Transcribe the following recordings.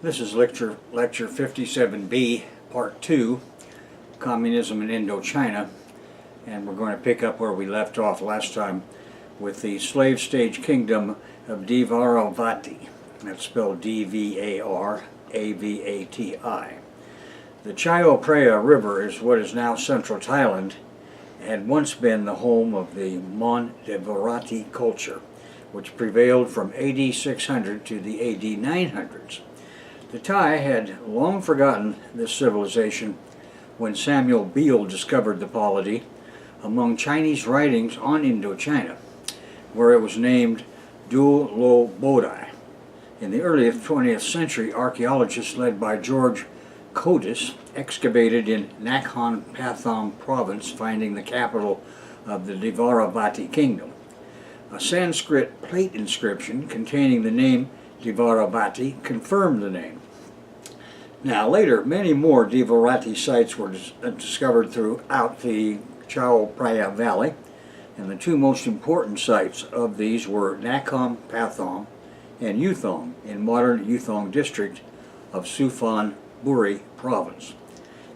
This is lecture 57B, Part 2, Communism in Indochina, and we're going to pick up where we left off last time with the slave stage kingdom of Dvaravati. That's spelled D-V-A-R-A-V-A-T-I. The Chao Phraya River is what is now central Thailand, and had once been the home of the Dvaravati culture, which prevailed from AD 600 to the AD 900s. The Thai had long forgotten this civilization when Samuel Beale discovered the polity among Chinese writings on Indochina, where it was named Du Lo Bodai. In the early 20th century, archaeologists led by George Codis excavated in Nakhon Pathom province, finding the capital of the Dvaravati kingdom. A Sanskrit plate inscription containing the name Dvaravati confirmed the name. Now later, many more Dvaravati sites were discovered throughout the Chao Phraya Valley, and the two most important sites of these were Nakhon Pathom and Yuthong in modern Yuthong district of Suphan Buri province.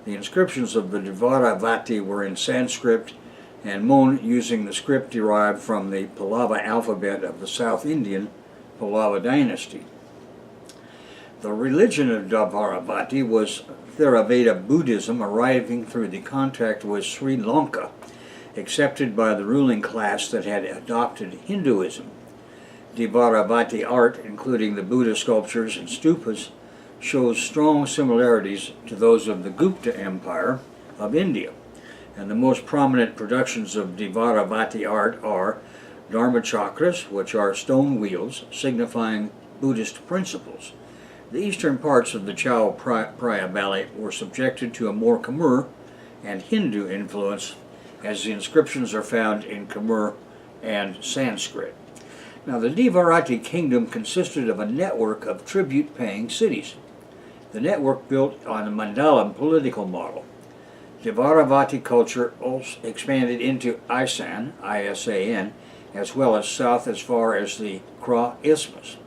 The inscriptions of the Dvaravati were in Sanskrit and Mon using the script derived from the Pallava alphabet of the South Indian Pallava dynasty. The religion of Dvaravati was Theravada Buddhism, arriving through the contact with Sri Lanka, accepted by the ruling class that had adopted Hinduism. Dvaravati art, including the Buddha sculptures and stupas, shows strong similarities to those of the Gupta Empire of India, and the most prominent productions of Dvaravati art are Dharma chakras, which are stone wheels signifying Buddhist principles. The eastern parts of the Chao Phraya Valley were subjected to a more Khmer and Hindu influence, as the inscriptions are found in Khmer and Sanskrit. Now, the Dvaravati kingdom consisted of a network of tribute-paying cities. The network built on a mandala political model. Dvaravati culture also expanded into Isan, I-S-A-N, as well as south as far as the Kra Isthmus.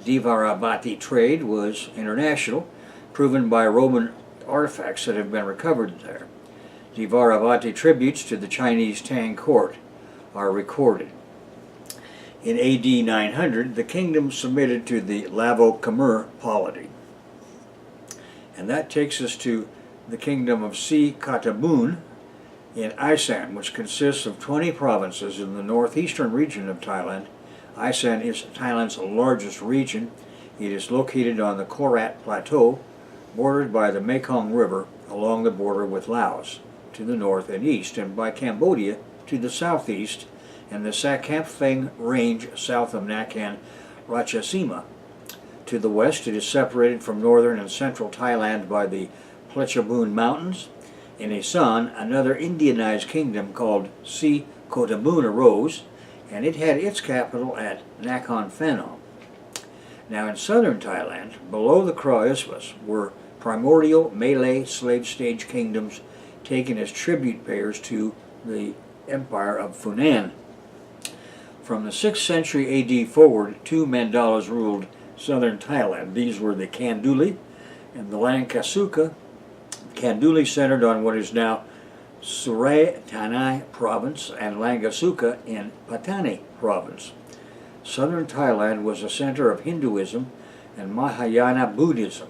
Dvaravati trade was international, proven by Roman artifacts that have been recovered there. Dvaravati tributes to the Chinese Tang court are recorded. In AD 900, the kingdom submitted to the Lavo-Khmer polity. And that takes us to the kingdom of Si Katabun in Isan, which consists of 20 provinces in the northeastern region of Thailand. Isan is Thailand's largest region. It is located on the Korat Plateau, bordered by the Mekong River along the border with Laos to the north and east, and by Cambodia to the southeast, and the Sakampheng Range south of Nakhon Ratchasima. To the west, it is separated from northern and central Thailand by the Phetchabun Mountains. In Isan, another Indianized kingdom called Si Kotabun arose, and it had its capital at Nakhon Phanom. Now in southern Thailand, below the Kra Isthmus, were primordial Malay slave stage kingdoms taken as tribute payers to the Empire of Funan. From the 6th century AD forward, two mandalas ruled southern Thailand. These were the Kanduli and the Langkasuka. Kanduli centered on what is now Suray Tanai province and Langkasuka in Patani province. Southern Thailand was a center of Hinduism and Mahayana Buddhism.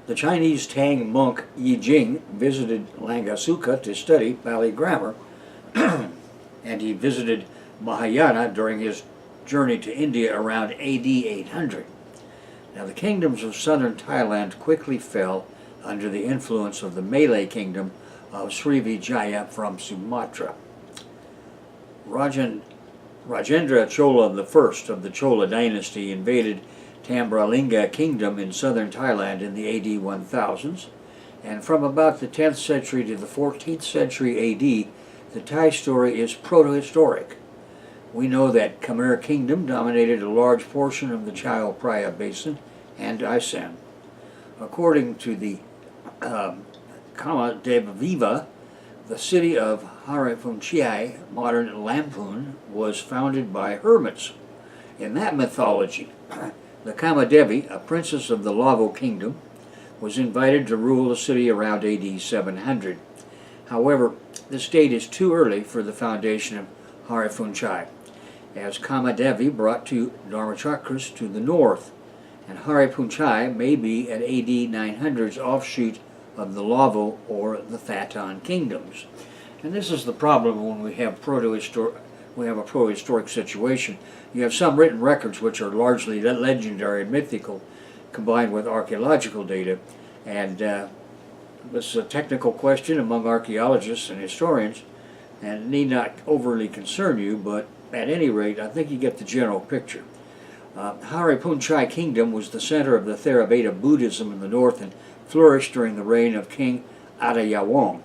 The Chinese Tang monk Yi Jing visited Langkasuka to study Pali grammar, and he visited Mahayana during his journey to India around AD 800. Now the kingdoms of southern Thailand quickly fell under the influence of the Malay kingdom of Jaya from Sumatra. Rajendra Chola I of the Chola dynasty invaded Tambralinga kingdom in southern Thailand in the AD 1000s, and from about the 10th century to the 14th century AD, the Thai story is protohistoric. We know that Khmer kingdom dominated a large portion of the Chao Phraya basin and Isan. According to the Kama Devaviva, the city of Hariphunchai, modern Lamphun, was founded by hermits. In that mythology, The Kamadevi, a princess of the Lavo kingdom, was invited to rule the city around AD 700. However, this date is too early for the foundation of Hariphunchai, as Kamadevi brought two Dharmachakras to the north, and Hariphunchai may be an AD 900's offshoot of the Lavo or the Thaton kingdoms. And this is the problem when we have a prohistoric situation. You have some written records which are largely legendary and mythical, combined with archaeological data, and this is a technical question among archaeologists and historians, and it need not overly concern you, but at any rate, I think you get the general picture. Hariphunchai kingdom was the center of the Theravada Buddhism in the north and flourished during the reign of King Adayawang.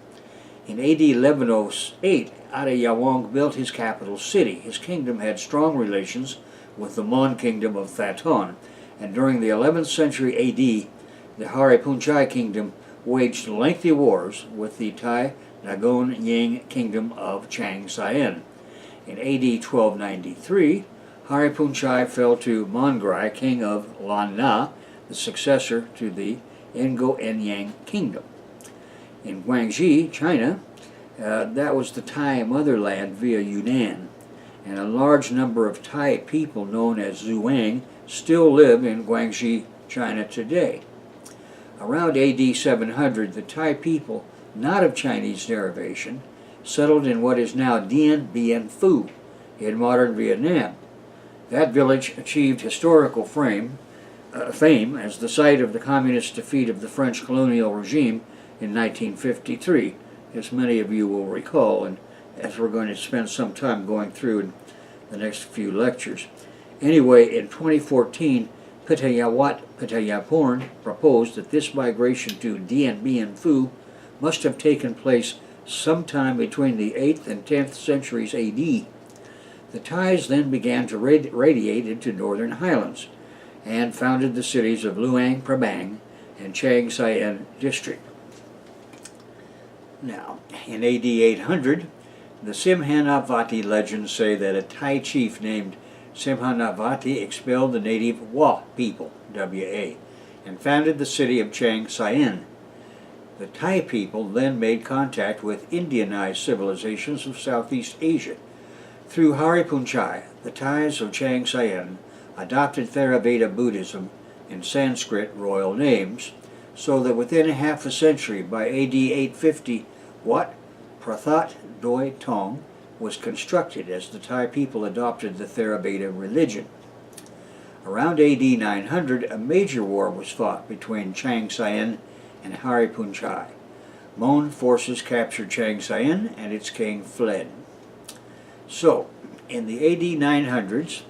In AD 1108, Adayawang built his capital city. His kingdom had strong relations with the Mon kingdom of Thaton, and during the 11th century AD, the Hariphunchai kingdom waged lengthy wars with the Tai Nagon Yang kingdom of Chang Saen. In AD 1293, Hariphunchai fell to Mongrai, king of Lan Na, the successor to the Ngo Enyang kingdom. In Guangxi, China, that was the Tai motherland via Yunnan, and a large number of Tai people known as Zhuang still live in Guangxi, China today. Around AD 700, the Tai people, not of Chinese derivation, settled in what is now Dien Bien Phu in modern Vietnam. That village achieved historical fame as the site of the communist defeat of the French colonial regime in 1953, as many of you will recall, and as we're going to spend some time going through in the next few lectures. Anyway, in 2014, Pitayawat Pitayaporn proposed that this migration to Dien Bien Phu must have taken place sometime between the 8th and 10th centuries AD. The Thais then began to radiate into northern highlands and founded the cities of Luang Prabang and Chang Saen district. Now, in AD 800, the Simhanavati legends say that a Thai chief named Simhanavati expelled the native Wa people, W-A, and founded the city of Chang Saen. The Thai people then made contact with Indianized civilizations of Southeast Asia. Through Hariphunchai, the Thais of Chang Saen adopted Theravada Buddhism and Sanskrit royal names, so that within half a century, by AD 850, Wat Prathat Doi Tong was constructed as the Thai people adopted the Theravada religion. Around AD 900, a major war was fought between Chang Saen and Hariphunchai. Mon forces captured Chang Saen and its king fled. So, in the AD 900s,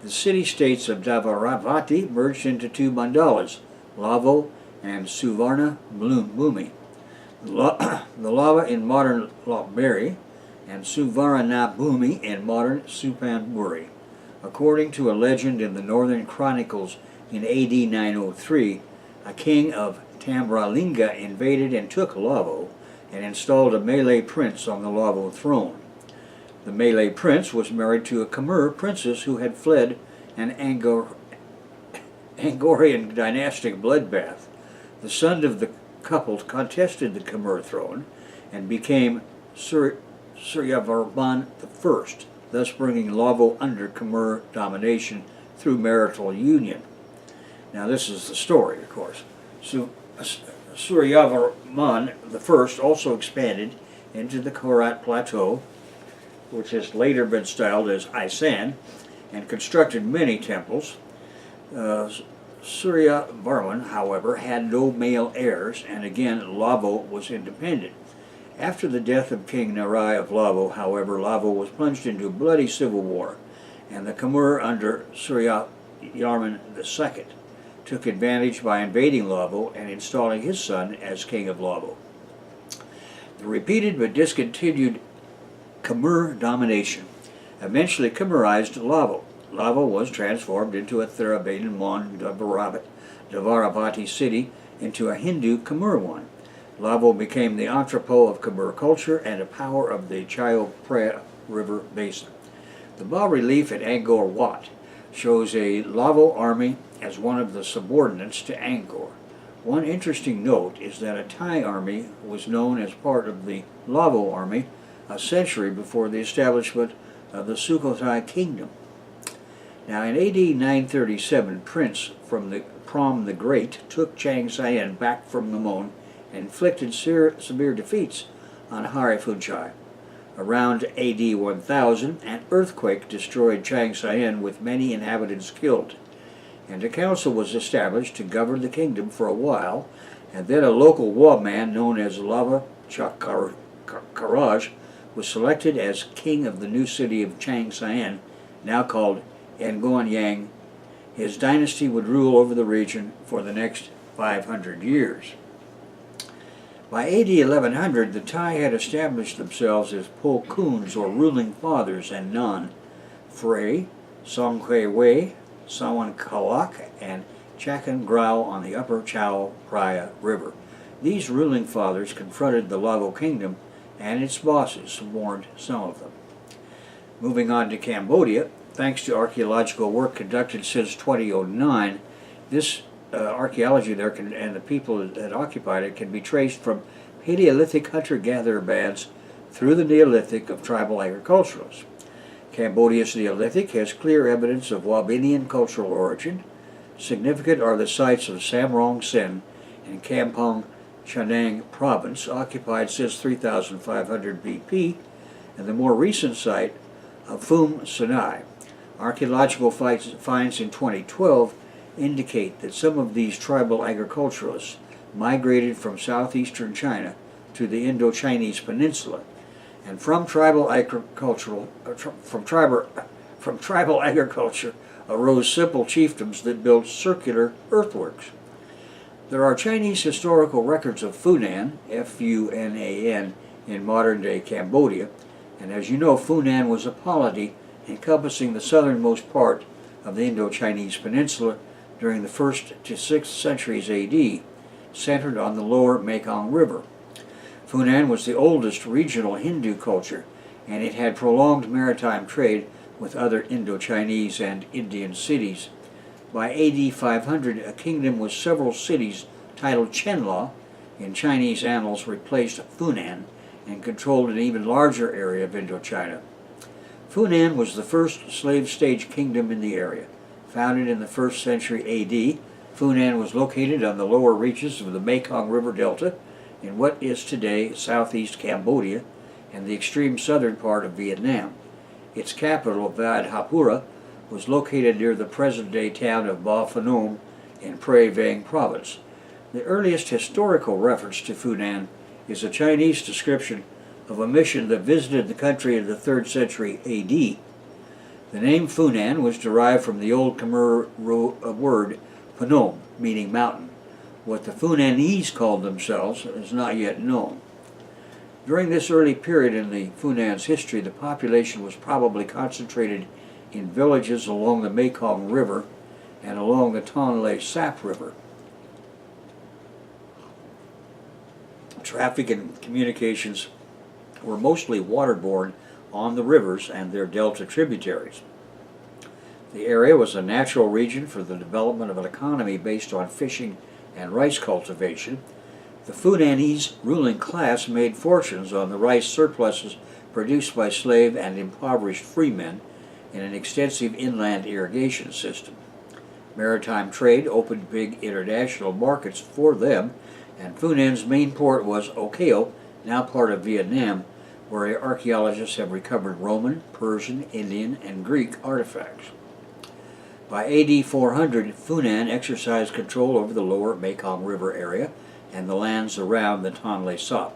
the city-states of Dvaravati merged into two mandalas, Lavo and Suvarna Bhumi. The Lava in modern Lopburi and Suvarna Bhumi in modern Suphanburi. According to a legend in the Northern Chronicles in AD 903, a king of Tambralinga invaded and took Lavo and installed a Malay prince on the Lavo throne. The Malay prince was married to a Khmer princess who had fled an Angorian dynastic bloodbath. The son of the couple contested the Khmer throne and became Suryavarman I, thus bringing Lavo under Khmer domination through marital union. Now this is the story, of course. Suryavarman I also expanded into the Korat Plateau, which has later been styled as Isan, and constructed many temples. Suryavarman, however, had no male heirs, and again Lavo was independent. After the death of King Narai of Lavo, however, Lavo was plunged into a bloody civil war, and the Khmer under Suryavarman II took advantage by invading Lavo and installing his son as king of Lavo. The repeated but discontinued Khmer domination eventually Khmerized Lavo. Lavo was transformed into a Theravadan Mon Dvaravati city into a Hindu Khmer one. Lavo became the entrepot of Khmer culture and a power of the Chao Phraya River basin. The bas-relief at Angkor Wat shows a Lavo army as one of the subordinates to Angkor. One interesting note is that a Thai army was known as part of the Lavo army a century before the establishment of the Sukhothai kingdom. Now in AD 937, Prince Prom the Great took Chang Saen back from the Mon and inflicted severe defeats on Hariphunchai. Around AD 1000, an earthquake destroyed Chang Saen with many inhabitants killed, and a council was established to govern the kingdom for a while, and then a local wabman known as Lava Chakaraj was selected as king of the new city of Chang Saen, now called Nguyen. His dynasty would rule over the region for the next 500 years. By AD 1100, the Thai had established themselves as Po Kuns, or ruling fathers, and Nan, Phray, Song Kwe Wei, Sawan Kawak, and Chakan Grau on the upper Chao Phraya River. These ruling fathers confronted the Lavo kingdom, and its bosses warned some of them. Moving on to Cambodia, thanks to archaeological work conducted since 2009, this archaeology there and the people that occupied it can be traced from Paleolithic hunter-gatherer bands through the Neolithic of tribal agriculturalists. Cambodia's Neolithic has clear evidence of Wabinian cultural origin. Significant are the sites of Samrong Sen in Kampong Chanang province, occupied since 3500 BP, and the more recent site of Phum Sanai. Archaeological finds in 2012 indicate that some of these tribal agriculturalists migrated from southeastern China to the Indo-Chinese peninsula, and from tribal agriculture arose simple chiefdoms that built circular earthworks. There are Chinese historical records of Funan, Funan, in modern-day Cambodia, and as you know, Funan was a polity encompassing the southernmost part of the Indo-Chinese peninsula during the 1st to 6th centuries AD, centered on the lower Mekong River. Funan was the oldest regional Hindu culture, and it had prolonged maritime trade with other Indo-Chinese and Indian cities. By AD 500, a kingdom with several cities titled Chenla in Chinese annals replaced Funan and controlled an even larger area of Indochina. Funan was the first slave-stage kingdom in the area. Founded in the 1st century AD, Funan was located on the lower reaches of the Mekong River Delta in what is today southeast Cambodia and the extreme southern part of Vietnam. Its capital, Vad Hapura, was located near the present-day town of Ba Phanom in Prey Vang province. The earliest historical reference to Funan is a Chinese description of a mission that visited the country in the 3rd century AD. The name Funan was derived from the old Khmer word Phnom, meaning mountain. What the Funanese called themselves is not yet known. During this early period in the Funan's history, the population was probably concentrated in villages along the Mekong River and along the Tonle Sap River. Traffic and communications were mostly waterborne on the rivers and their delta tributaries. The area was a natural region for the development of an economy based on fishing and rice cultivation. The Funanese ruling class made fortunes on the rice surpluses produced by slave and impoverished freemen in an extensive inland irrigation system. Maritime trade opened big international markets for them, and Funan's main port was Okeo, now part of Vietnam, where archaeologists have recovered Roman, Persian, Indian, and Greek artifacts. By AD 400, Funan exercised control over the lower Mekong River area and the lands around the Tonle Sap.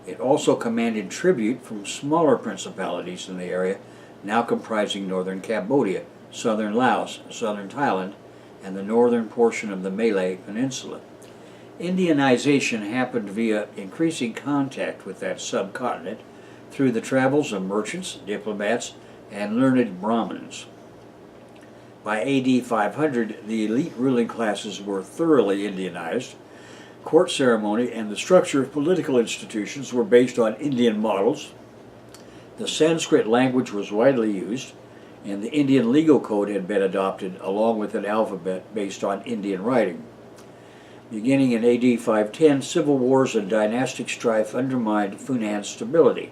It also commanded tribute from smaller principalities in the area, now comprising northern Cambodia, southern Laos, southern Thailand, and the northern portion of the Malay Peninsula. Indianization happened via increasing contact with that subcontinent through the travels of merchants, diplomats, and learned Brahmins. By AD 500, the elite ruling classes were thoroughly Indianized. Court ceremony and the structure of political institutions were based on Indian models. The Sanskrit language was widely used. and the Indian legal code had been adopted along with an alphabet based on Indian writing. Beginning in AD 510, civil wars and dynastic strife undermined Funan's stability.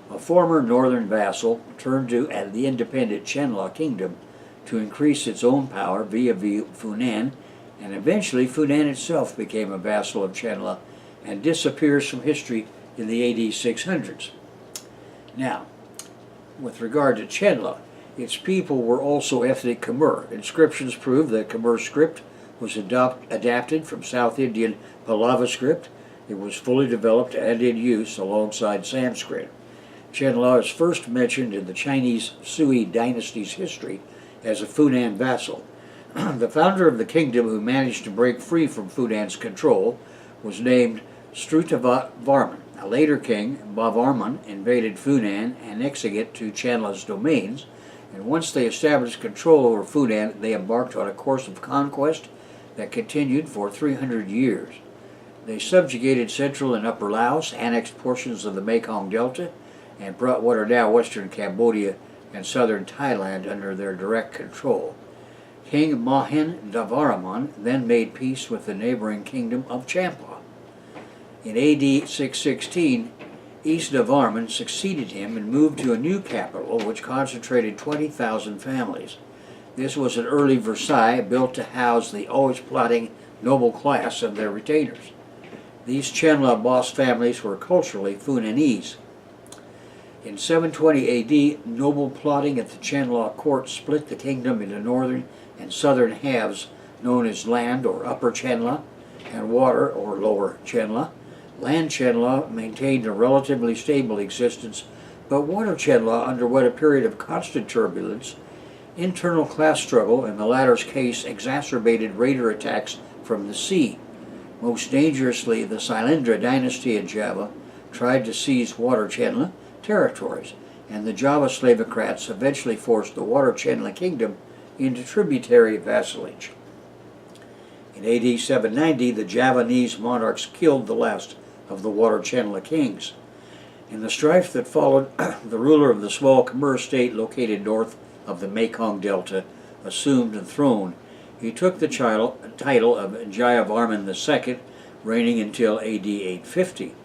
A former northern vassal turned to the independent Chenla kingdom to increase its own power via Funan, and eventually Funan itself became a vassal of Chenla and disappears from history in the AD 600s. Now, with regard to Chenla, its people were also ethnic Khmer. Inscriptions prove that Khmer script was adapted from South Indian Pallava script. It was fully developed and in use alongside Sanskrit. Chenla is first mentioned in the Chinese Sui dynasty's history as a Funan vassal. The founder of the kingdom who managed to break free from Funan's control was named Varman. A later king, Varman, invaded Funan, annexing it to Chenla's domains, and once they established control over Funan, they embarked on a course of conquest that continued for 300 years. They subjugated central and upper Laos, annexed portions of the Mekong Delta, and brought what are now western Cambodia and southern Thailand under their direct control. King Mahin Dvaravati then made peace with the neighboring kingdom of Champa. In AD 616, Isda Varman succeeded him and moved to a new capital which concentrated 20,000 families. This was an early Versailles built to house the always plotting noble class and their retainers. These Chenla boss families were culturally Funanese. In 720 AD, noble plotting at the Chenla court split the kingdom into northern and southern halves known as land or Upper Chenla and water or Lower Chenla. Land Chenla maintained a relatively stable existence, but water Chenla underwent a period of constant turbulence. Internal class struggle, in the latter's case, exacerbated raider attacks from the sea. Most dangerously, the Sailendra dynasty in Java tried to seize water Chenla territories, and the Java slavocrats eventually forced the water Chenla kingdom into tributary vassalage. In AD 790, the Javanese monarchs killed the last of the water Chenla kings. In the strife that followed, the ruler of the small Khmer state located north of the Mekong Delta assumed the throne. He took the title of Jaya Varman II, reigning until AD 850.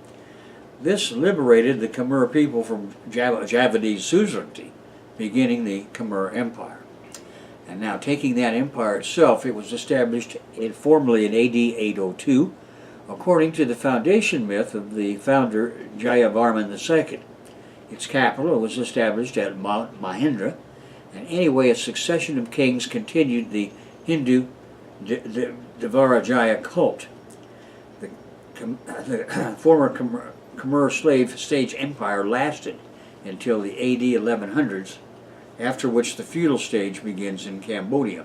This liberated the Khmer people from Javanese suzerainty, beginning the Khmer Empire. And now, taking that empire itself, it was established formally in AD 802, according to the foundation myth of the founder Jaya Varman II. Its capital was established at Mount Mahendra, and anyway, a succession of kings continued the Hindu Dvaravati cult. The former Khmer slave stage empire lasted until the AD 1100s, after which the feudal stage begins in Cambodia.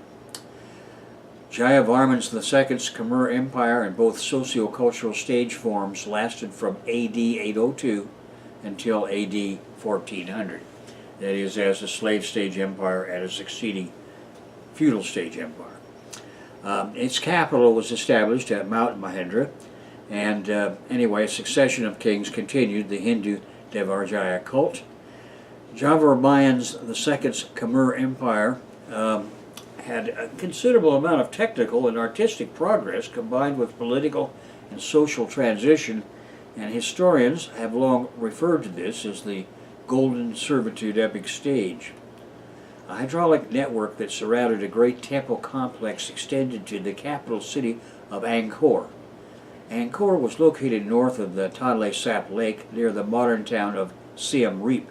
Jaya Varman II's Khmer Empire in both socio-cultural stage forms lasted from AD 802 until AD 1400. That is, as a slave stage empire and a succeeding feudal stage empire. Its capital was established at Mount Mahendra, and anyway, a succession of kings continued the Hindu Dvaravati cult. Jayavarman II's Khmer Empire had a considerable amount of technical and artistic progress combined with political and social transition, and historians have long referred to this as the Golden Servitude epic stage. A hydraulic network that surrounded a great temple complex extended to the capital city of Angkor. Angkor was located north of the Tonle Sap Lake near the modern town of Siem Reap.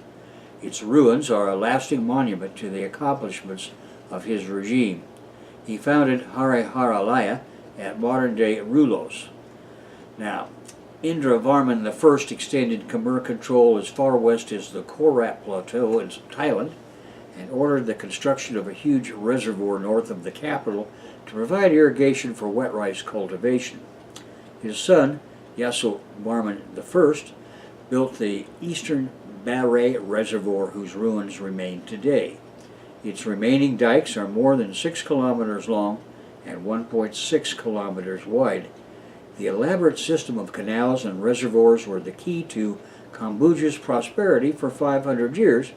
Its ruins are a lasting monument to the accomplishments of his regime. He founded Hariharalaya at modern-day Rulos. Now, Indra Varman I extended Khmer control as far west as the Korat Plateau in Thailand and ordered the construction of a huge reservoir north of the capital to provide irrigation for wet rice cultivation. His son, Yasovarman I, built the eastern Baray Reservoir, whose ruins remain today. Its remaining dikes are more than 6 kilometers long and 1.6 kilometers wide. The elaborate system of canals and reservoirs were the key to Kamboja's prosperity for 500 years,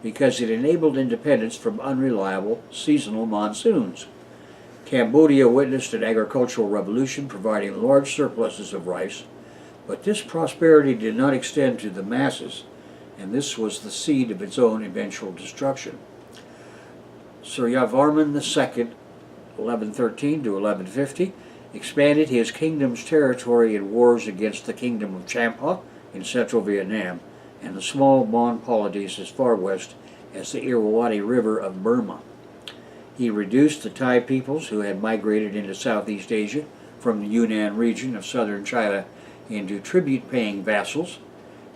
because it enabled independence from unreliable seasonal monsoons. Cambodia witnessed an agricultural revolution providing large surpluses of rice, but this prosperity did not extend to the masses, and this was the seed of its own eventual destruction. Surya Varman II, 1113 to 1150, expanded his kingdom's territory in wars against the Kingdom of Champa in central Vietnam and the small Mon polities as far west as the Irrawaddy River of Burma. He reduced the Thai peoples who had migrated into Southeast Asia from the Yunnan region of southern China into tribute-paying vassals.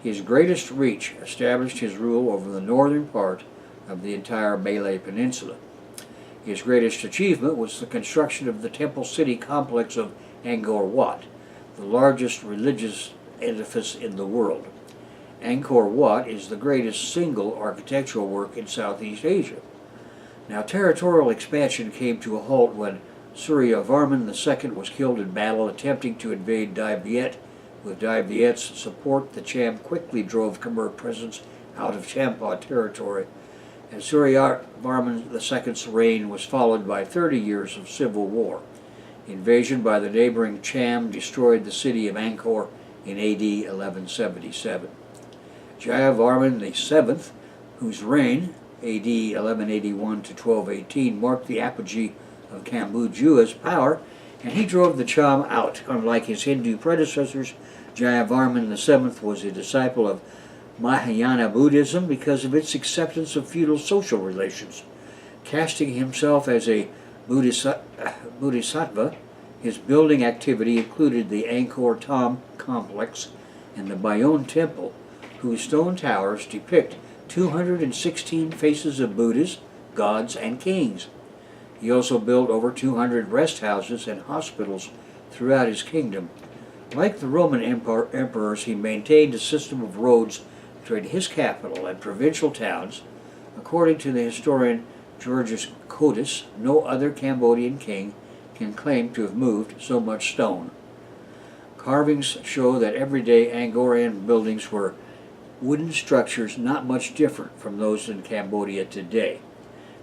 His greatest reach established his rule over the northern part of the entire Malay Peninsula. His greatest achievement was the construction of the temple city complex of Angkor Wat, the largest religious edifice in the world. Angkor Wat is the greatest single architectural work in Southeast Asia. Now, territorial expansion came to a halt when Surya Varman II was killed in battle attempting to invade Dai Viet. With Dai Viet's support, the Cham quickly drove Khmer presence out of Champa territory, and Surya Varman II's reign was followed by 30 years of civil war. Invasion by the neighboring Cham destroyed the city of Angkor in AD 1177. Jaya Varman VII, whose reign, AD 1181 to 1218, marked the apogee of Kamboja's power, and he drove the Cham out. Unlike his Hindu predecessors, Jaya Varman VII was a disciple of Mahayana Buddhism because of its acceptance of feudal social relations. Casting himself as a bodhisattva, his building activity included the Angkor Thom complex and the Bayon Temple, whose stone towers depict 216 faces of Buddhas, gods, and kings. He also built over 200 rest houses and hospitals throughout his kingdom. Like the Roman emperors, he maintained a system of roads between his capital and provincial towns. According to the historian Georges Codis, no other Cambodian king can claim to have moved so much stone. Carvings show that everyday Angkorian buildings were wooden structures not much different from those in Cambodia today.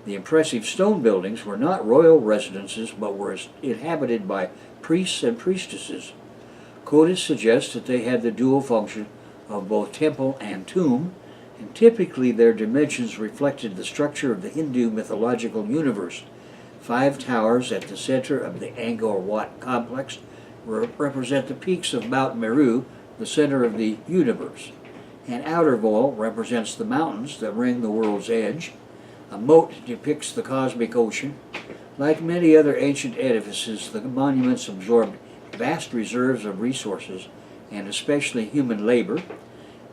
The impressive stone buildings were not royal residences but were inhabited by priests and priestesses. Codis suggests that they had the dual function of both temple and tomb, and typically their dimensions reflected the structure of the Hindu mythological universe. 5 towers at the center of the Angkor Wat complex represent the peaks of Mount Meru, the center of the universe. An outer wall represents the mountains that ring the world's edge. A moat depicts the cosmic ocean. Like many other ancient edifices, the monuments absorbed vast reserves of resources, and especially human labor.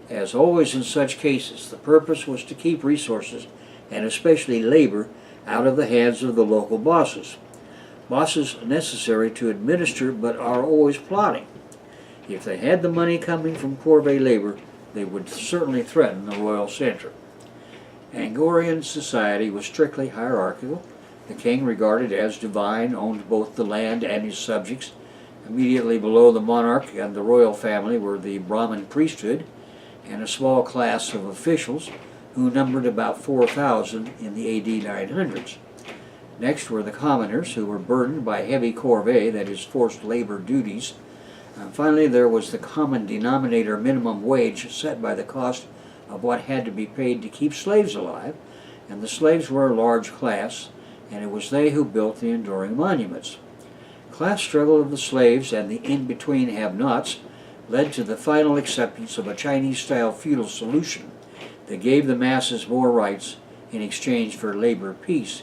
As always in such cases, the purpose was to keep resources, and especially labor, out of the hands of the local bosses. Bosses necessary to administer but are always plotting. If they had the money coming from corvée labor, they would certainly threaten the royal center. Angkorian society was strictly hierarchical. The king, regarded as divine, owned both the land and his subjects. Immediately below the monarch and the royal family were the Brahmin priesthood and a small class of officials who numbered about 4,000 in the AD 900s. Next were the commoners, who were burdened by heavy corvée, that is, forced labor duties. Finally, there was the common denominator minimum wage set by the cost of what had to be paid to keep slaves alive, and the slaves were a large class, and it was they who built the enduring monuments. Class struggle of the slaves and the in-between have-nots led to the final acceptance of a Chinese-style feudal solution that gave the masses more rights in exchange for labor peace.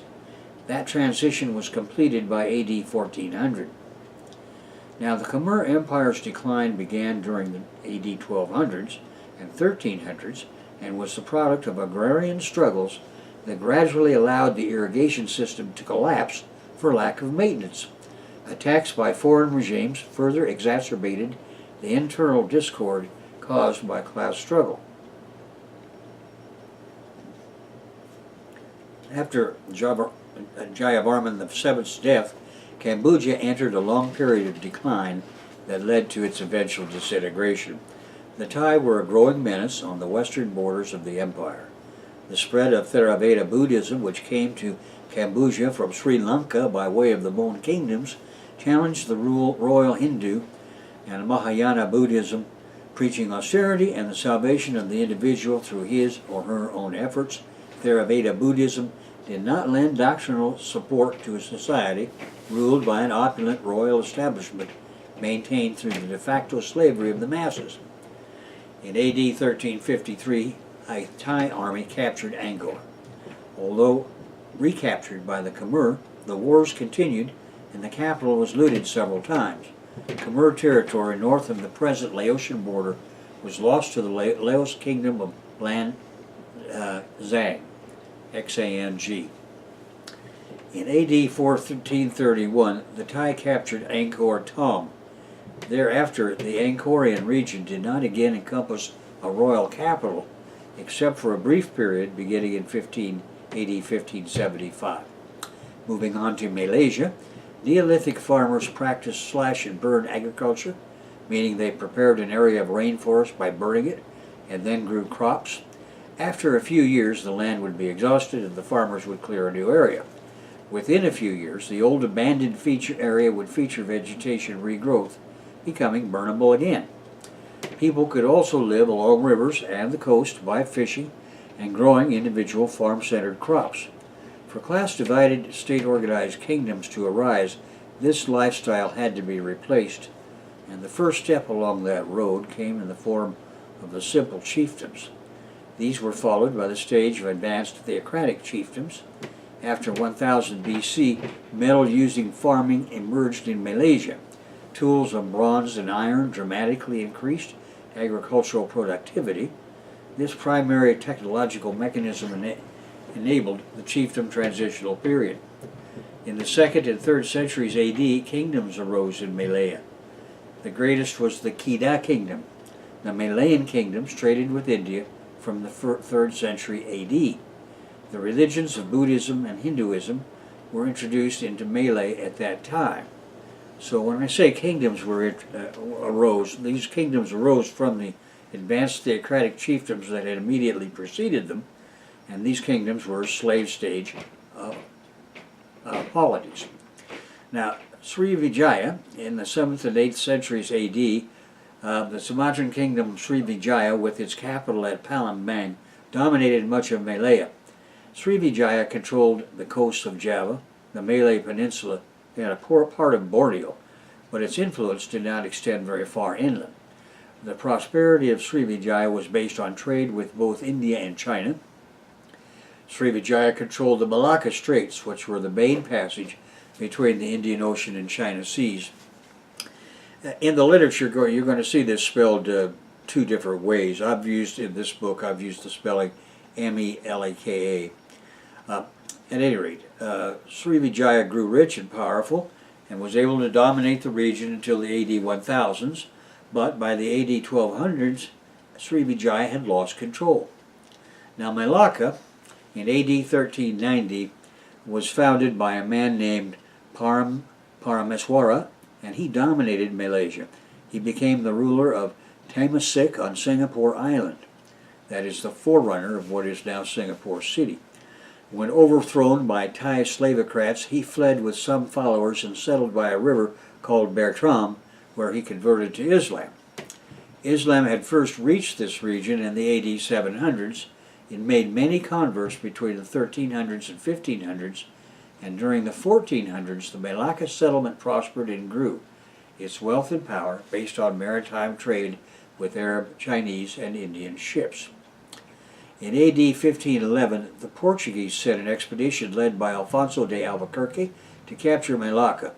That transition was completed by AD 1400. Now, the Khmer Empire's decline began during the AD 1200s and 1300s and was the product of agrarian struggles that gradually allowed the irrigation system to collapse for lack of maintenance. Attacks by foreign regimes further exacerbated the internal discord caused by class struggle. After Jayavarman VII's death, Cambodia entered a long period of decline that led to its eventual disintegration. The Thai were a growing menace on the western borders of the empire. The spread of Theravada Buddhism, which came to Cambodia from Sri Lanka by way of the Mon kingdoms, challenged the royal Hindu and Mahayana Buddhism, preaching austerity and the salvation of the individual through his or her own efforts. Theravada Buddhism did not lend doctrinal support to a society ruled by an opulent royal establishment maintained through the de facto slavery of the masses. In AD 1353, a Thai army captured Angkor. Although recaptured by the Khmer, the wars continued and the capital was looted several times. Khmer territory north of the present Laotian border was lost to the Laos Kingdom of Lan Xang, X-A-N-G. In AD 1431, the Thai captured Angkor Thom. Thereafter, the Angkorian region did not again encompass a royal capital, except for a brief period beginning in AD 1575. Moving on to Malaysia, Neolithic farmers practiced slash and burn agriculture, meaning they prepared an area of rainforest by burning it and then grew crops. After a few years, the land would be exhausted and the farmers would clear a new area. Within a few years, the old abandoned feature area would feature vegetation regrowth, becoming burnable again. People could also live along rivers and the coast by fishing and growing individual farm-centered crops. For class-divided, state-organized kingdoms to arise, this lifestyle had to be replaced, and the first step along that road came in the form of the simple chiefdoms. These were followed by the stage of advanced theocratic chiefdoms. After 1000 BC, metal-using farming emerged in Malaysia. Tools of bronze and iron dramatically increased agricultural productivity. This primary technological mechanism enabled the chiefdom transitional period. In the 2nd and 3rd centuries AD, kingdoms arose in Malaya. The greatest was the Kedah kingdom. The Malayan kingdoms traded with India from the 3rd century AD. The religions of Buddhism and Hinduism were introduced into Malay at that time. So when I say kingdoms arose, these kingdoms arose from the advanced theocratic chiefdoms that had immediately preceded them, and these kingdoms were slave stage polities. Now, Srivijaya, in the 7th and 8th centuries AD, the Sumatran kingdom of Srivijaya, with its capital at Palembang, dominated much of Malaya. Srivijaya controlled the coast of Java, the Malay Peninsula, and a part of Borneo, but its influence did not extend very far inland. The prosperity of Srivijaya was based on trade with both India and China. Srivijaya controlled the Malacca Straits, which were the main passage between the Indian Ocean and China Seas. In the literature, you're going to see this spelled two different ways. In this book, I've used the spelling M-E-L-A-K-A. At any rate, Srivijaya grew rich and powerful and was able to dominate the region until the AD 1000s, but by the AD 1200s, Srivijaya had lost control. Now, Malacca, in AD 1390, was founded by a man named Parameswara, and he dominated Malaysia. He became the ruler of Temasek on Singapore Island. That is the forerunner of what is now Singapore City. When overthrown by Thai slavocrats, he fled with some followers and settled by a river called Bertram, where he converted to Islam. Islam had first reached this region in the AD 700s. It made many converts between the 1300s and 1500s, and during the 1400s the Malacca settlement prospered and grew. Its wealth and power based on maritime trade with Arab, Chinese, and Indian ships. In AD 1511, the Portuguese sent an expedition led by Alfonso de Albuquerque to capture Malacca.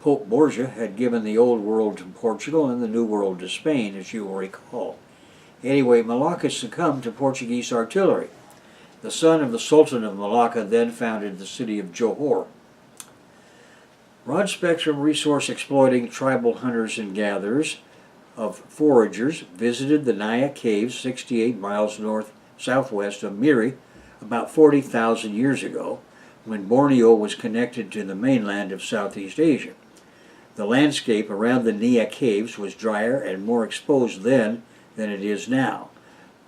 Pope Borgia had given the Old World to Portugal and the New World to Spain, as you will recall. Anyway, Malacca succumbed to Portuguese artillery. The son of the Sultan of Malacca then founded the city of Johor. Broad-spectrum resource-exploiting tribal hunters and gatherers of foragers visited the Naya Caves 68 miles southwest of Miri about 40,000 years ago, when Borneo was connected to the mainland of Southeast Asia. The landscape around the Naya Caves was drier and more exposed then than it is now.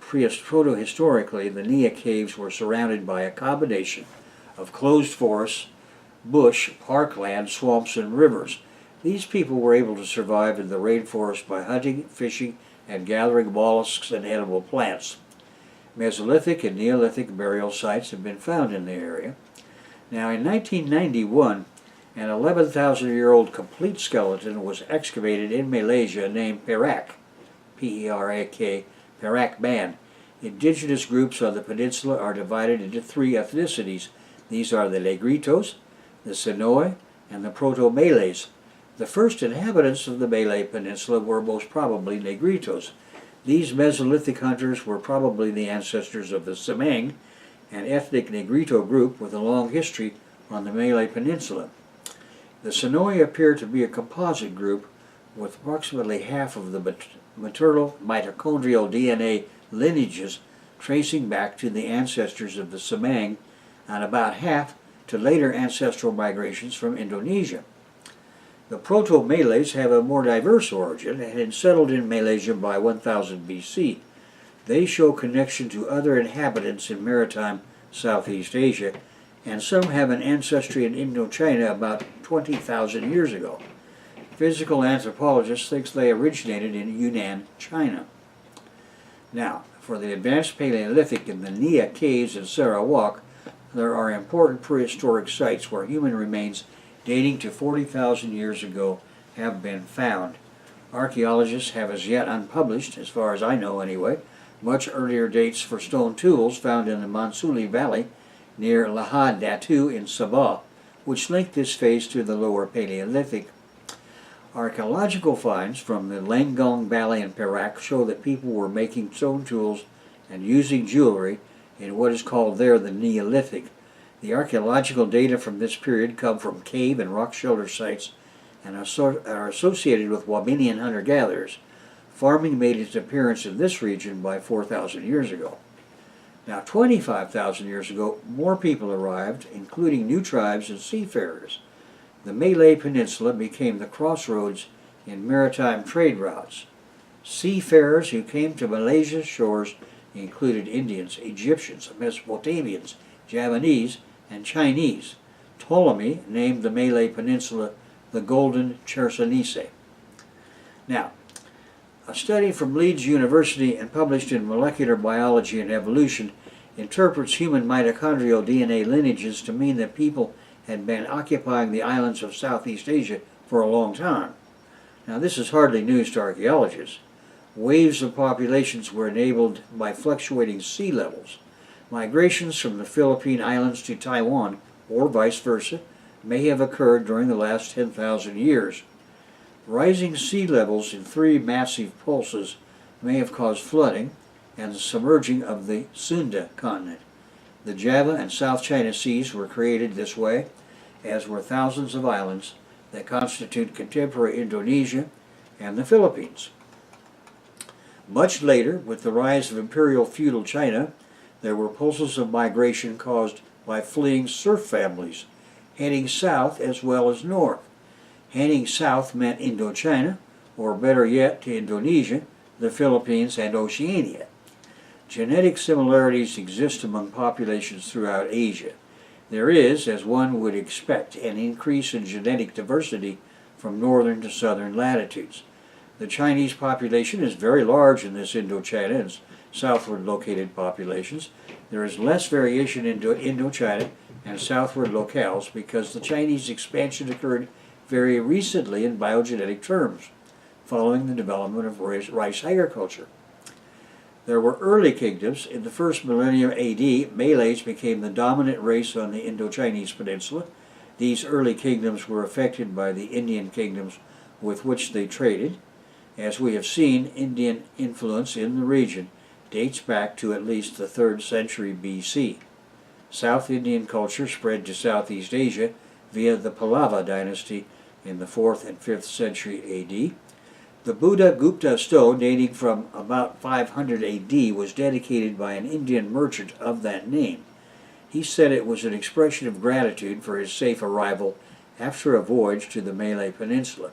Protohistorically, the Nia caves were surrounded by a combination of closed forests, bush, parkland, swamps, and rivers. These people were able to survive in the rainforest by hunting, fishing, and gathering mollusks and edible plants. Mesolithic and Neolithic burial sites have been found in the area. Now, in 1991, an 11,000-year-old complete skeleton was excavated in Malaysia named Perak, P-E-R-A-K, Perak Band. Indigenous groups on the peninsula are divided into three ethnicities. These are the Negritos, the Sonoy, and the Proto-Malays. The first inhabitants of the Malay Peninsula were most probably Negritos. These Mesolithic hunters were probably the ancestors of the Semang, an ethnic Negrito group with a long history on the Malay Peninsula. The Sonoy appear to be a composite group with approximately half of the maternal mitochondrial DNA lineages tracing back to the ancestors of the Semang and about half to later ancestral migrations from Indonesia. The Proto-Malays have a more diverse origin and had settled in Malaysia by 1000 BC. They show connection to other inhabitants in maritime Southeast Asia, and some have an ancestry in Indochina about 20,000 years ago. Physical anthropologists think they originated in Yunnan, China. Now, for the advanced Paleolithic in the Nia caves in Sarawak, there are important prehistoric sites where human remains dating to 40,000 years ago have been found. Archaeologists have as yet unpublished, as far as I know anyway, much earlier dates for stone tools found in the Mansuli Valley near Lahad Datu in Sabah, which link this phase to the lower Paleolithic. Archaeological finds from the Lenggong Valley in Perak show that people were making stone tools and using jewelry in what is called there the Neolithic. The archaeological data from this period come from cave and rock shelter sites and are associated with Wabinian hunter-gatherers. Farming made its appearance in this region by 4,000 years ago. Now, 25,000 years ago, more people arrived, including new tribes and seafarers. The Malay Peninsula became the crossroads in maritime trade routes. Seafarers who came to Malaysia's shores included Indians, Egyptians, Mesopotamians, Javanese, and Chinese. Ptolemy named the Malay Peninsula the Golden Chersonese. Now, a study from Leeds University and published in Molecular Biology and Evolution interprets human mitochondrial DNA lineages to mean that people had been occupying the islands of Southeast Asia for a long time. Now, this is hardly news to archaeologists. Waves of populations were enabled by fluctuating sea levels. Migrations from the Philippine Islands to Taiwan, or vice versa, may have occurred during the last 10,000 years. Rising sea levels in three massive pulses may have caused flooding and the submerging of the Sunda continent. The Java and South China Seas were created this way, as were thousands of islands that constitute contemporary Indonesia and the Philippines. Much later, with the rise of imperial feudal China, there were pulses of migration caused by fleeing serf families, heading south as well as north. Heading south meant Indochina, or better yet, to Indonesia, the Philippines, and Oceania. Genetic similarities exist among populations throughout Asia. There is, as one would expect, an increase in genetic diversity from northern to southern latitudes. The Chinese population is very large in this Indochina and southward located populations. There is less variation in Indochina and southward locales because the Chinese expansion occurred very recently in biogenetic terms, following the development of rice agriculture. There were early kingdoms. In the first millennium AD, Malays became the dominant race on the Indo-Chinese peninsula. These early kingdoms were affected by the Indian kingdoms with which they traded. As we have seen, Indian influence in the region dates back to at least the 3rd century BC. South Indian culture spread to Southeast Asia via the Pallava dynasty in the 4th and 5th century AD. The Buddha Gupta stone, dating from about 500 AD, was dedicated by an Indian merchant of that name. He said it was an expression of gratitude for his safe arrival after a voyage to the Malay Peninsula.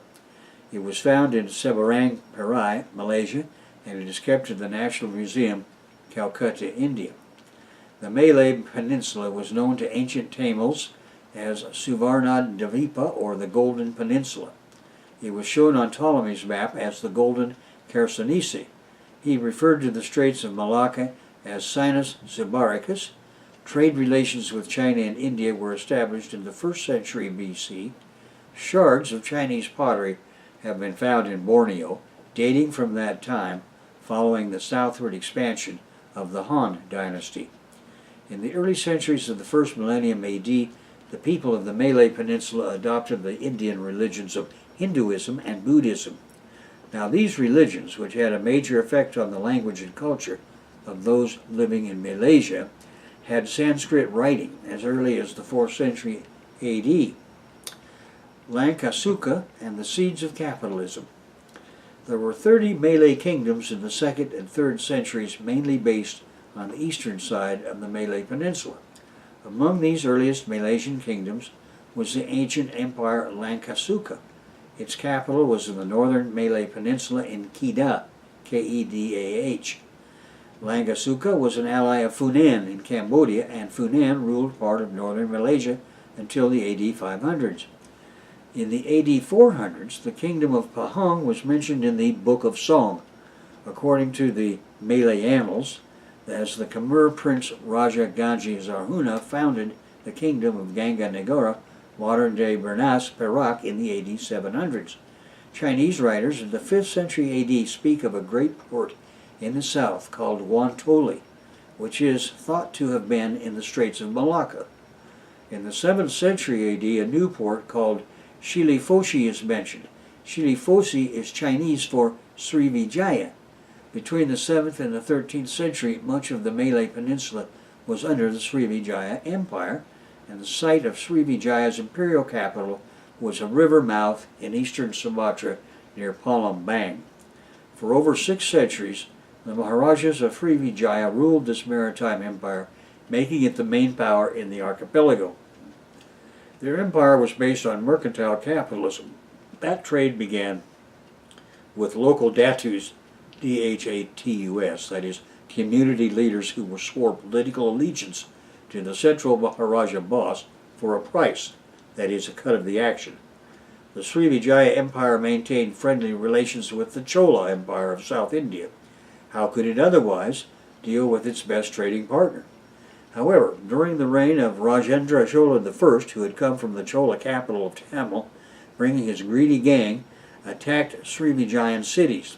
It was found in Seberang, Perai, Malaysia, and it is kept in the National Museum Calcutta, India. The Malay Peninsula was known to ancient Tamils as Suvarnadvipa, or the Golden Peninsula. It was shown on Ptolemy's map as the Golden Chersonesus. He referred to the Straits of Malacca as Sinus Sibaricus. Trade relations with China and India were established in the 1st century BC. Shards of Chinese pottery have been found in Borneo, dating from that time, following the southward expansion of the Han dynasty. In the early centuries of the 1st millennium AD, the people of the Malay Peninsula adopted the Indian religions of Hinduism and Buddhism. Now, these religions, which had a major effect on the language and culture of those living in Malaysia, had Sanskrit writing as early as the 4th century AD. Lankasuka and the Seeds of Capitalism. There were 30 Malay kingdoms in the 2nd and 3rd centuries, mainly based on the eastern side of the Malay Peninsula. Among these earliest Malaysian kingdoms was the ancient empire Lankasuka. Its capital was in the northern Malay Peninsula in Kedah, Kedah. Lankasuka was an ally of Funan in Cambodia, and Funan ruled part of northern Malaysia until the AD 500s. In the AD 400s, the kingdom of Pahang was mentioned in the Book of Song. According to the Malay annals, as the Khmer prince Raja Ganji Zarhuna founded the kingdom of Ganga Negara, modern-day Bernas, Perak, in the AD 700s. Chinese writers in the 5th century AD speak of a great port in the south called Wantoli, which is thought to have been in the Straits of Malacca. In the 7th century AD, a new port called Shilifoshi is mentioned. Shilifoshi is Chinese for Srivijaya. Between the 7th and the 13th century, much of the Malay Peninsula was under the Srivijaya Empire, and the site of Srivijaya's imperial capital was a river mouth in eastern Sumatra near Palembang. For over 6 centuries, the Maharajas of Srivijaya ruled this maritime empire, making it the main power in the archipelago. Their empire was based on mercantile capitalism. That trade began with local datus, D-H-A-T-U-S, that is, community leaders who swore political allegiance to the central Maharaja boss for a price, that is, a cut of the action. The Srivijaya Empire maintained friendly relations with the Chola Empire of South India. How could it otherwise deal with its best trading partner? However, during the reign of Rajendra Chola I, who had come from the Chola capital of Tamil, bringing his greedy gang, attacked Srivijayan cities.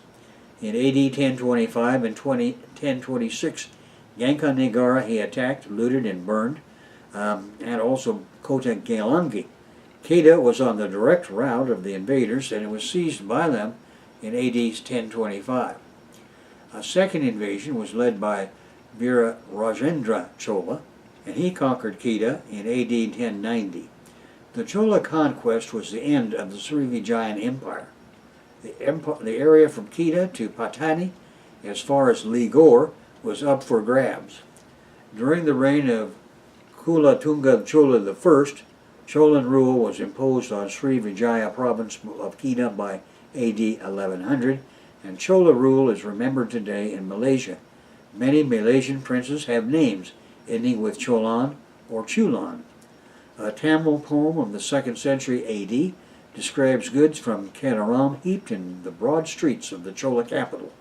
In AD 1025 and 1026, Ganga Negara he attacked, looted, and burned, and also Kota Gelangi. Kedah was on the direct route of the invaders, and it was seized by them in AD 1025. A second invasion was led by Veera Rajendra Chola, and he conquered Kedah in AD 1090. The Chola conquest was the end of the Srivijayan Empire. The area from Kedah to Patani, as far as Ligor, was up for grabs. During the reign of Kulatunga Chola I, Cholan rule was imposed on Srivijaya province of Kedah by AD 1100, and Chola rule is remembered today in Malaysia. Many Malaysian princes have names ending with Cholan or Chulan. A Tamil poem of the 2nd century AD describes goods from Kanaram heaped in the broad streets of the Chola capital.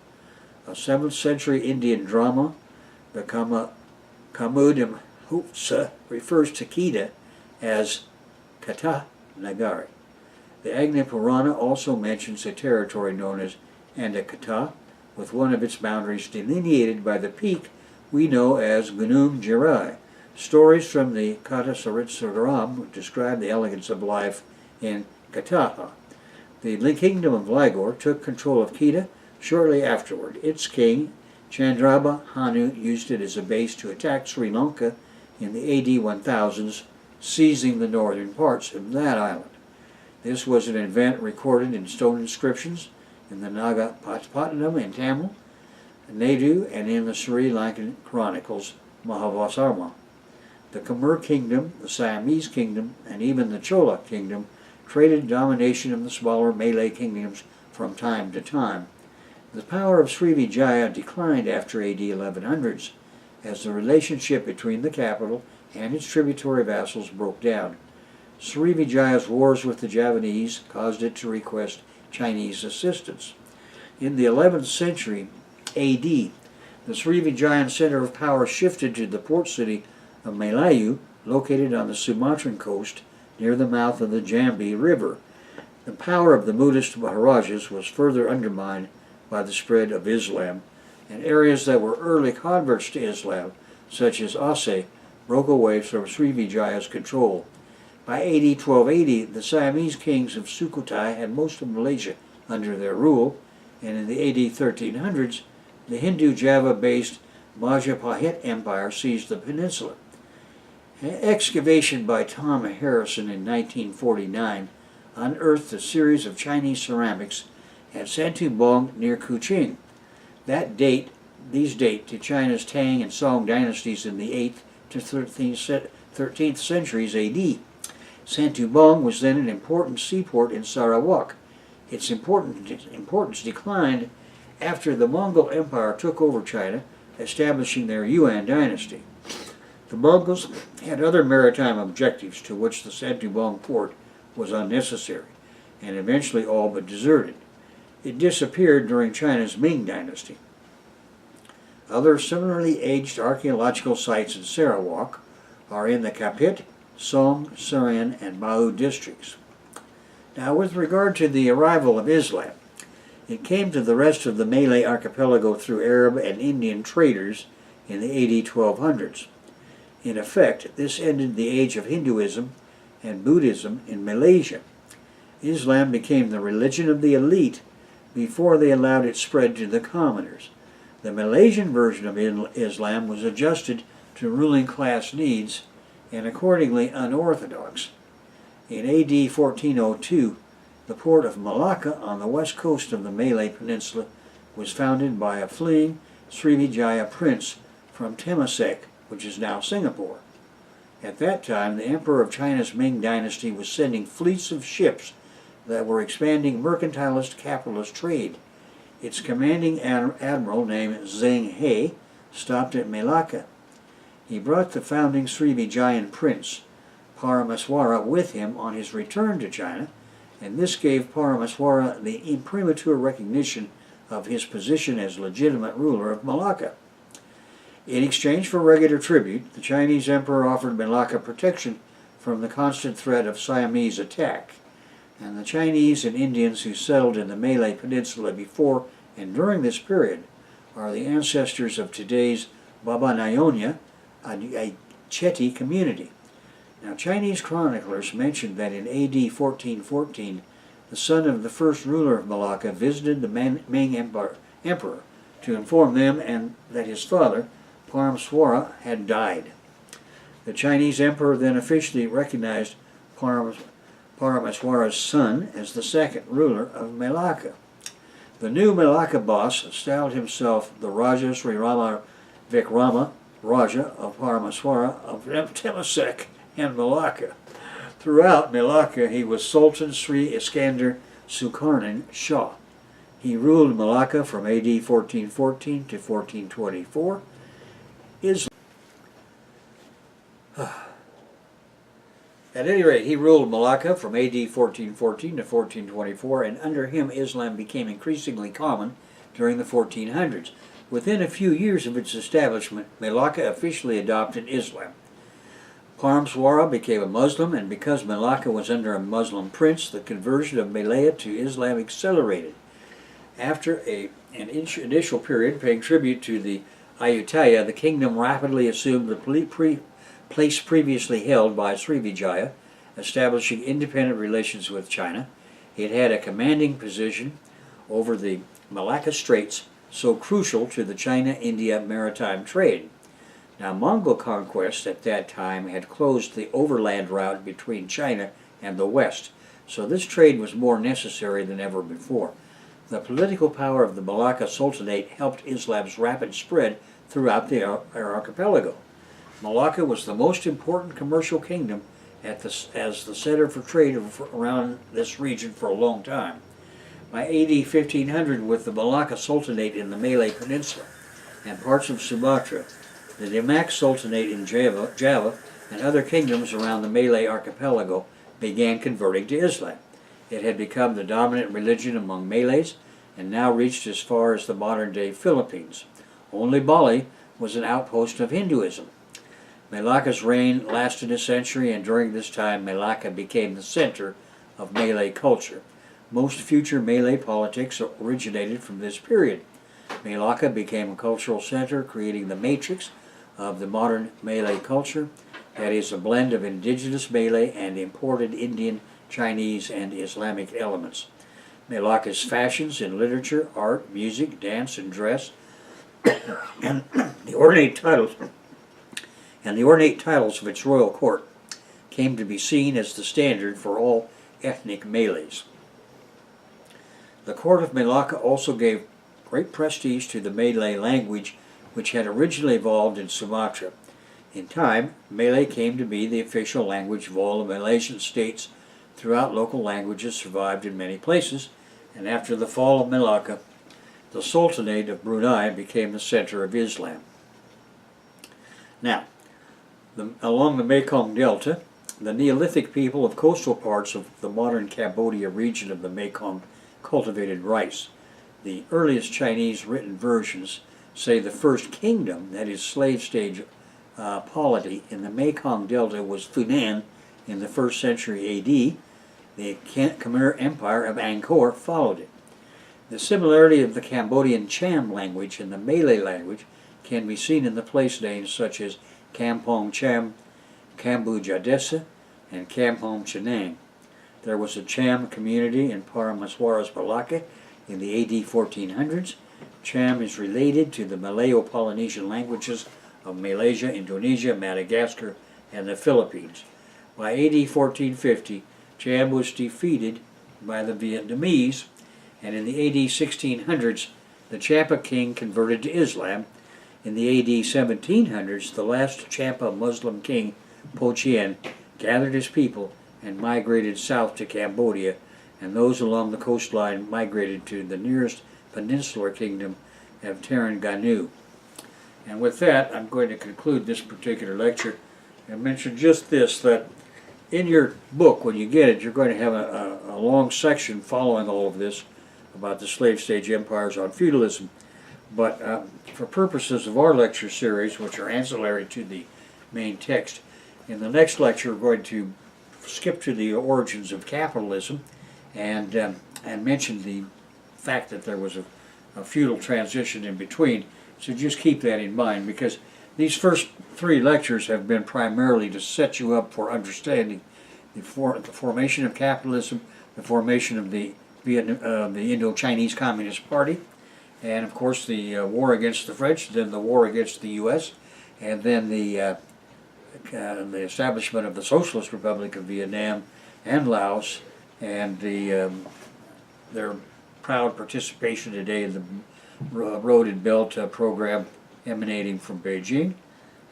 A 7th century Indian drama, the Kamudam Hutsa, refers to Kedah as Kata Nagari. The Agni Purana also mentions a territory known as Andakata, with one of its boundaries delineated by the peak we know as Gunung Jirai. Stories from the Kata Saritsaram describe the elegance of life in Kataha. The kingdom of Ligor took control of Kedah shortly afterward. Its king, Chandraba Hanu, used it as a base to attack Sri Lanka in the AD 1000s, seizing the northern parts of that island. This was an event recorded in stone inscriptions in the Naga Patpatanam in Tamil, Nadu, and in the Sri Lankan chronicles, Mahavasarma. The Khmer kingdom, the Siamese kingdom, and even the Chola kingdom traded domination of the smaller Malay kingdoms from time to time. The power of Srivijaya declined after AD 1100s as the relationship between the capital and its tributary vassals broke down. Srivijaya's wars with the Javanese caused it to request Chinese assistance. In the 11th century AD, the Srivijayan center of power shifted to the port city of Melayu, located on the Sumatran coast near the mouth of the Jambi River. The power of the Buddhist Maharajas was further undermined by the spread of Islam, and areas that were early converts to Islam, such as Aceh, broke away from Srivijaya's control. By AD 1280, the Siamese kings of Sukhothai had most of Malaysia under their rule, and in the AD 1300s, the Hindu Java-based Majapahit Empire seized the peninsula. An excavation by Tom Harrison in 1949 unearthed a series of Chinese ceramics at Santubong near Kuching. These date to China's Tang and Song dynasties in the 8th to 13th centuries AD. Santubong was then an important seaport in Sarawak. Its importance declined after the Mongol Empire took over China, establishing their Yuan dynasty. The Mongols had other maritime objectives to which the Santubong port was unnecessary, and eventually all but deserted. It disappeared during China's Ming dynasty. Other similarly aged archaeological sites in Sarawak are in the Kapit, Song, Seren, and Mau districts. Now, with regard to the arrival of Islam, it came to the rest of the Malay archipelago through Arab and Indian traders in the AD 1200s. In effect, this ended the age of Hinduism and Buddhism in Malaysia. Islam became the religion of the elite before they allowed it spread to the commoners. The Malaysian version of Islam was adjusted to ruling class needs and accordingly unorthodox. In AD 1402, the port of Malacca on the west coast of the Malay Peninsula was founded by a fleeing Srivijaya prince from Temasek, which is now Singapore. At that time, the Emperor of China's Ming dynasty was sending fleets of ships that were expanding mercantilist capitalist trade. Its commanding admiral, named Zheng He, stopped at Malacca. He brought the founding Srivijayan prince, Paramaswara, with him on his return to China, and this gave Paramaswara the imprimatur recognition of his position as legitimate ruler of Malacca. In exchange for regular tribute, the Chinese emperor offered Malacca protection from the constant threat of Siamese attack, and the Chinese and Indians who settled in the Malay Peninsula before and during this period are the ancestors of today's Baba Nyonya, a Chetty community. Now, Chinese chroniclers mentioned that in AD 1414, the son of the first ruler of Malacca visited the Ming emperor to inform them and that his father, Paramaswara, had died. The Chinese emperor then officially recognized Paramaswara's son as the second ruler of Malacca. The new Malacca boss styled himself the Raja Sri Rama Vikrama Raja of Paramaswara of Temasek and Malacca. Throughout Malacca, he was Sultan Sri Iskander Sukarnan Shah. He ruled Malacca from AD 1414 to 1424. At any rate, he ruled Malacca from AD 1414 to 1424, and under him Islam became increasingly common during the 1400s. Within a few years of its establishment, Malacca officially adopted Islam. Paramaswara became a Muslim, and because Malacca was under a Muslim prince, the conversion of Malaya to Islam accelerated. After an initial period paying tribute to the Ayutthaya, the kingdom rapidly assumed the place previously held by Srivijaya, establishing independent relations with China. It had a commanding position over the Malacca Straits, so crucial to the China-India maritime trade. Now, Mongol conquest at that time had closed the overland route between China and the West, so this trade was more necessary than ever before. The political power of the Malacca Sultanate helped Islam's rapid spread throughout the archipelago. Malacca was the most important commercial kingdom as the center for trade around this region for a long time. By AD 1500, with the Malacca Sultanate in the Malay Peninsula and parts of Sumatra, the Demak Sultanate in Java, and other kingdoms around the Malay archipelago began converting to Islam. It had become the dominant religion among Malays and now reached as far as the modern-day Philippines. Only Bali was an outpost of Hinduism. Malacca's reign lasted a century, and during this time Malacca became the center of Malay culture. Most future Malay politics originated from this period. Malacca became a cultural center, creating the matrix of the modern Malay culture, that is, a blend of indigenous Malay and imported Indian, Chinese, and Islamic elements. Malacca's fashions in literature, art, music, dance, and dress, and the ornate titles of its royal court came to be seen as the standard for all ethnic Malays. The court of Malacca also gave great prestige to the Malay language, which had originally evolved in Sumatra. In time, Malay came to be the official language of all the Malaysian states. Throughout, local languages survived in many places, and after the fall of Malacca, the Sultanate of Brunei became the center of Islam. Now, along the Mekong Delta, the Neolithic people of coastal parts of the modern Cambodia region of the Mekong cultivated rice. The earliest Chinese written versions say the first kingdom, that is slave stage polity, in the Mekong Delta was Funan in the 1st century AD. The Khmer Empire of Angkor followed it. The similarity of the Cambodian Cham language and the Malay language can be seen in the place names such as Kampong Cham, Kambuja Desa, and Kampong Chenang. There was a Cham community in Paramaswaras, Malacca in the AD 1400s. Cham is related to the Malayo-Polynesian languages of Malaysia, Indonesia, Madagascar, and the Philippines. By AD 1450, Cham was defeated by the Vietnamese, and in the AD 1600s, the Champa king converted to Islam. In the AD 1700s, the last Champa Muslim king, Po Chien, gathered his people and migrated south to Cambodia, and those along the coastline migrated to the nearest peninsular kingdom of Terengganu. And with that, I'm going to conclude this particular lecture and mention just this, that in your book, when you get it, you're going to have a long section following all of this about the slave stage empires on feudalism. But for purposes of our lecture series, which are ancillary to the main text, in the next lecture we're going to skip to the origins of capitalism and mention the fact that there was a feudal transition in between. So just keep that in mind, because these first 3 lectures have been primarily to set you up for understanding the formation of capitalism, the formation of the Indo-Chinese Communist Party, and of course the war against the French, then the war against the U.S., and then the establishment of the Socialist Republic of Vietnam and Laos, and their proud participation today in the Road and Belt program emanating from Beijing.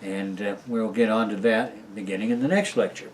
And we'll get on to that beginning in the next lecture.